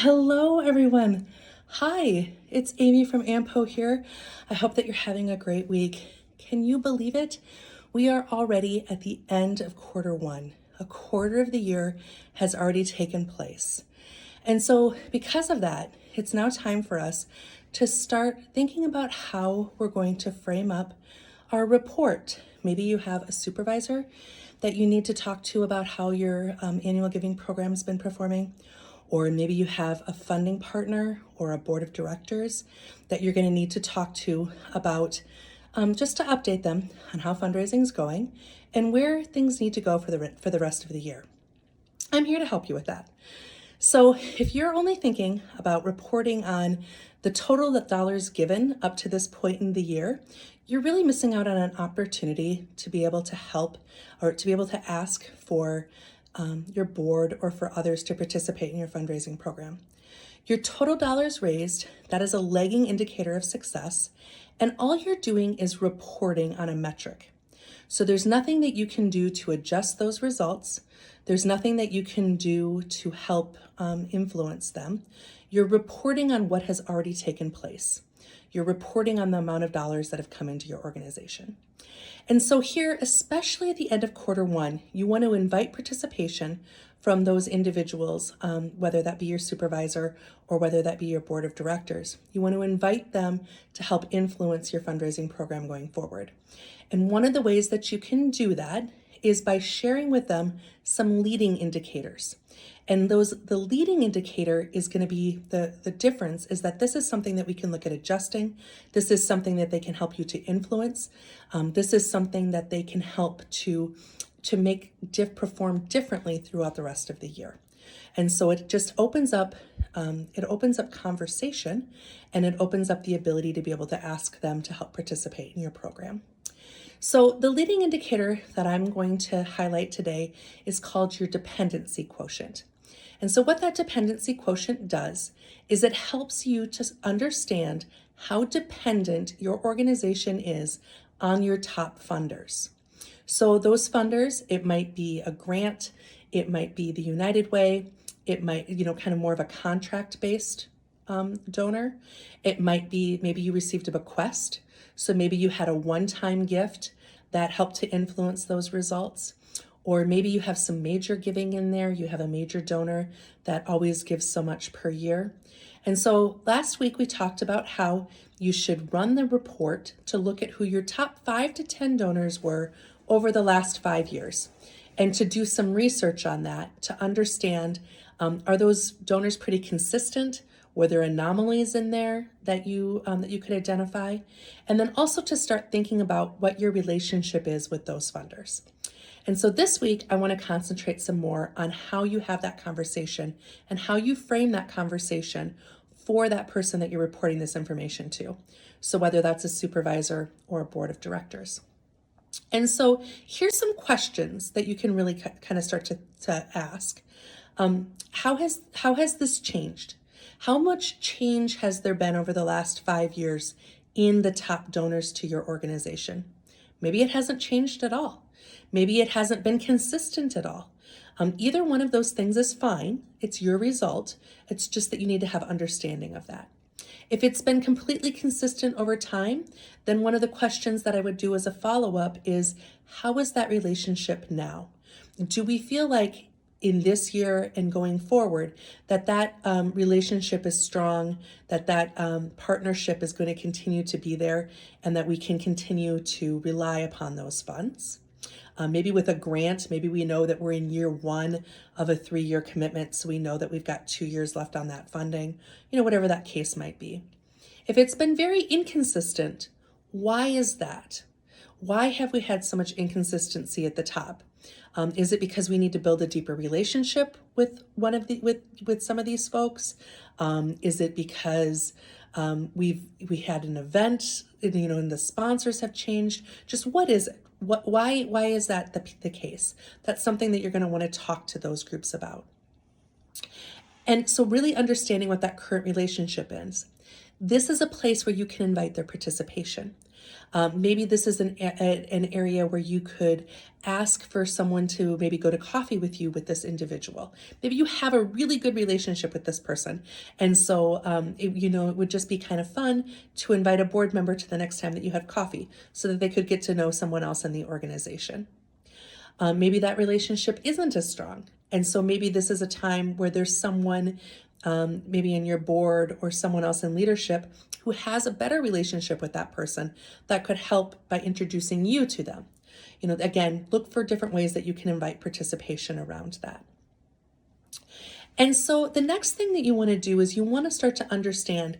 Hello, everyone. Hi, it's Amy from AMPO here. I hope that you're having a great week. Can you believe it? We are already at the end of quarter one. A quarter of the year has already taken place. And so, because of that, it's now time for us to start thinking about how we're going to frame up our report. Maybe you have a supervisor that you need to talk to about how your annual giving program has been performing. Or maybe you have a funding partner or a board of directors that you're going to need to talk to about just to update them on how fundraising is going and where things need to go for the rest of the year. I'm here to help you with that. So if you're only thinking about reporting on the total of dollars given up to this point in the year, you're really missing out on an opportunity to be able to help or to be able to ask for your board or for others to participate in your fundraising program. Your total dollars raised, that is a lagging indicator of success, and all you're doing is reporting on a metric. So there's nothing that you can do to adjust those results. There's nothing that you can do to help influence them. You're reporting on what has already taken place. You're reporting on the amount of dollars that have come into your organization. And so here, especially at the end of quarter one, you want to invite participation from those individuals, whether that be your supervisor or whether that be your board of directors. You want to invite them to help influence your fundraising program going forward. And one of the ways that you can do that is by sharing with them some leading indicators. And the leading indicator is going to be the difference is that this is something that we can look at adjusting. This is something that they can help you to influence. This is something that they can help to make perform differently throughout the rest of the year. And so it just opens up conversation, and it opens up the ability to be able to ask them to help participate in your program. So the leading indicator that I'm going to highlight today is called your dependency quotient. And so what that dependency quotient does is it helps you to understand how dependent your organization is on your top funders. So those funders, it might be a grant, it might be the United Way, it might, kind of more of a contract-based donor. It might be maybe you received a bequest. So maybe you had a one-time gift that helped to influence those results. Or maybe you have some major giving in there. You have a major donor that always gives so much per year. And so last week we talked about how you should run the report to look at who your top 5 to 10 donors were over the last 5 years, and to do some research on that to understand, are those donors pretty consistent? Were there anomalies in there that you could identify? And then also to start thinking about what your relationship is with those funders. And so this week, I want to concentrate some more on how you have that conversation and how you frame that conversation for that person that you're reporting this information to. So whether that's a supervisor or a board of directors. And so here's some questions that you can really kind of start to ask. How has this changed? How much change has there been over the last 5 years in the top donors to your organization? Maybe it hasn't changed at all. Maybe it hasn't been consistent at all. Either one of those things is fine. It's your result. It's just that you need to have understanding of that. If it's been completely consistent over time, then one of the questions that I would do as a follow-up is, how is that relationship now? Do we feel like in this year and going forward that relationship is strong, that partnership is going to continue to be there, and that we can continue to rely upon those funds? Maybe with a grant, maybe we know that we're in year 1 of a 3-year commitment, so we know that we've got 2 years left on that funding, whatever that case might be. If it's been very inconsistent, why is that? Why have we had so much inconsistency at the top? Is it because we need to build a deeper relationship with with some of these folks? Is it because we had an event, and the sponsors have changed? Just what is it? Why is that the case? That's something that you're going to want to talk to those groups about. And so really understanding what that current relationship is. This is a place where you can invite their participation. Maybe this is an area where you could ask for someone to maybe go to coffee with you with this individual. Maybe you have a really good relationship with this person. And so, it would just be kind of fun to invite a board member to the next time that you have coffee so that they could get to know someone else in the organization. Maybe that relationship isn't as strong. And so maybe this is a time where there's someone, maybe in your board or someone else in leadership who has a better relationship with that person that could help by introducing you to them. Again, look for different ways that you can invite participation around that. And so the next thing that you want to do is you want to start to understand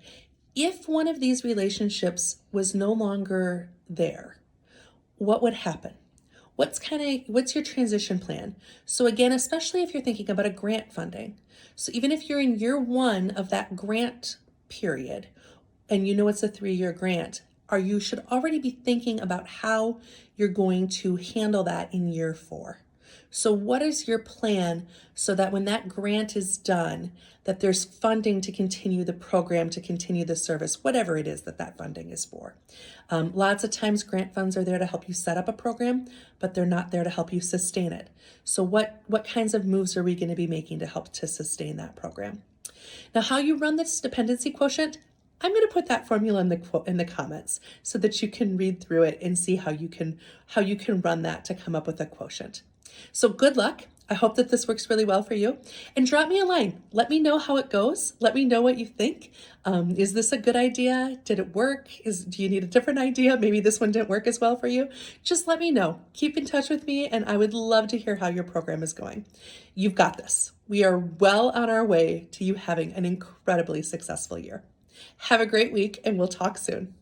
if one of these relationships was no longer there, what would happen? What's your transition plan? So again, especially if you're thinking about a grant funding. So even if you're in year 1 of that grant period, and it's a 3-year grant, you should already be thinking about how you're going to handle that in year 4. So what is your plan so that when that grant is done, that there's funding to continue the program, to continue the service, whatever it is that funding is for. Lots of times grant funds are there to help you set up a program, but they're not there to help you sustain it. So what kinds of moves are we going to be making to help to sustain that program? Now, how you run this dependency quotient, I'm going to put that formula in the comments so that you can read through it and see how you can run that to come up with a quotient. So good luck. I hope that this works really well for you. And drop me a line. Let me know how it goes. Let me know what you think. Is this a good idea? Did it work? Do you need a different idea? Maybe this one didn't work as well for you. Just let me know. Keep in touch with me, and I would love to hear how your program is going. You've got this. We are well on our way to you having an incredibly successful year. Have a great week, and we'll talk soon.